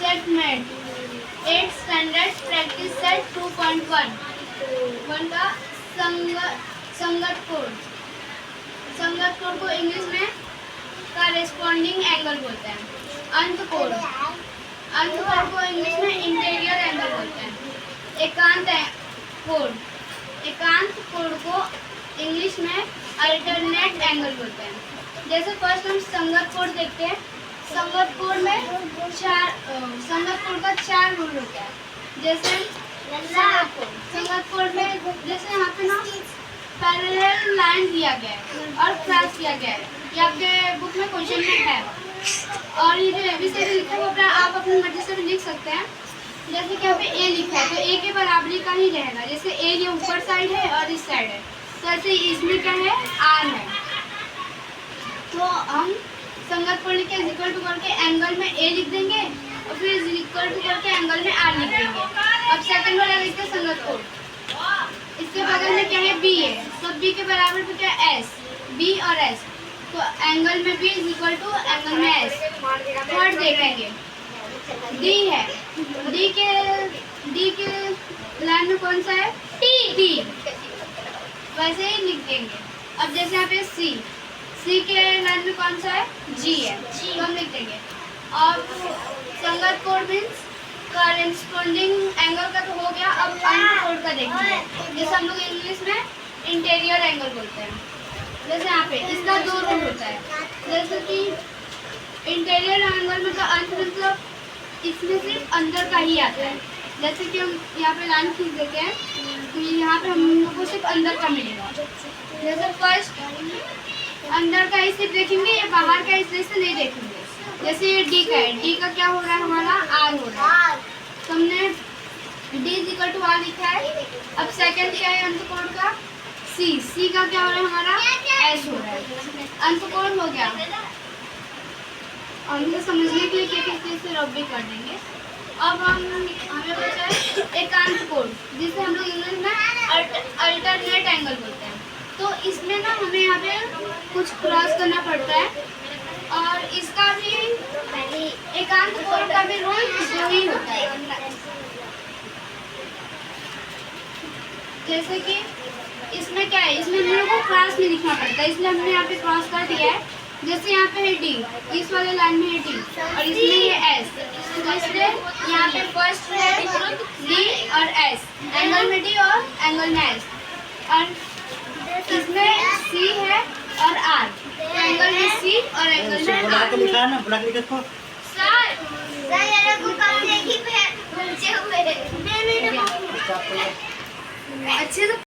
set made 8th standard practice set 2.1 one का संगत कोण को इंग्लिश में कॉरेस्पॉन्डिंग एंगल बोलते हैं। अंत कोण को इंग्लिश में इंटीरियर एंगल बोलते हैं। एकांत कोण को इंग्लिश में अल्टरनेट एंगल बोलते हैं। जैसे फर्स्ट हम संगत कोण देखते हैं। संगत कोण का 4 रूल होता है। जैसे संगत कोण में जैसे यहाँ पे ना पैरेलल लाइन दिया गया है और क्रॉस किया गया है, ये आपके बुक में क्वेश्चन में है। और ये जो एबीसीडी लिखा है वो आप अपनी मर्जी से भी लिख सकते हैं। जैसे कि यहाँ पे ए लिखा है तो ए के बराबरी का ही रहेगा। जैसे ए ये ऊपर साइड है और इस साइड है, तो ऐसे इसमें क्या है आर है। तो हम संगत कोण के इक्वल टू करके एंगल में ए लिख देंगे और फिर इक्वल टू करके एंगल में आर लिख देंगे। अब सेकंड वाला लिखते हैं संगत कोण। इसके बगल में क्या है बी है, तो बी के बराबर पे क्या है एस, बी और एस। तो एंगल में B is equal to angle में एस। थर्ड देखेंगे डी है, डी के लाइन में कौन सा है टी, वैसे ही लिख देंगे। अब जैसे यहाँ पे सी के लाइन में कौन सा है जी है, तो हम लिख देंगे। अब संगत कोण मीन्स कॉरेस्पॉन्डिंग एंगल का तो हो गया। अब अंत कोण का देखेंगे, जैसे हम लोग इंग्लिश में इंटीरियर एंगल बोलते हैं। जैसे यहाँ पे इसका 2 रूल होता है। जैसे कि इंटीरियर एंगल में का अंत मतलब इसमें सिर्फ अंदर का ही आता है। जैसे कि हम यहाँ पे लाइन खींच देते हैं तो यहाँ पे हम लोग को सिर्फ अंदर का मिलेगा। जैसे फर्स्ट अंदर का ही सिर्फ देखेंगे, या बाहर का इस से नहीं देखेंगे। जैसे ये डी का है, डी का क्या हो रहा है हमारा आर हो रहा है, तो हमने D is equal to R लिखा है। अब सेकंड क्या है अंत कोण का सी का क्या हो रहा है हमारा एस हो रहा है। अंत कोण हो गया। और इसे समझने के लिए कैसे से रब भी कर देंगे। अब हमें बचा है एकांत कोण, जिसे हम लोग इंग्लिश में अल्टरनेट एंगल बोलते हैं। तो इसमें ना हमें यहाँ पे कुछ क्रॉस करना पड़ता है और इसका भी एकांत कोण का भी रोल जो ही होता है। जैसे कि इसमें क्या है, इसमें हम लोग को क्रॉस में लिखना पड़ता है, इसलिए हमने यहाँ पे क्रॉस कर दिया है। जैसे यहाँ पे है डी, इस वाले लाइन में है डी और इसमें ये एस, तो इसलिए यहाँ पे फर्स्ट है डी और एस, एंगल में डी और एंगल में एस। और इसमें सी है और आर, एंगल में सी और एंगल में आर। अच्छे से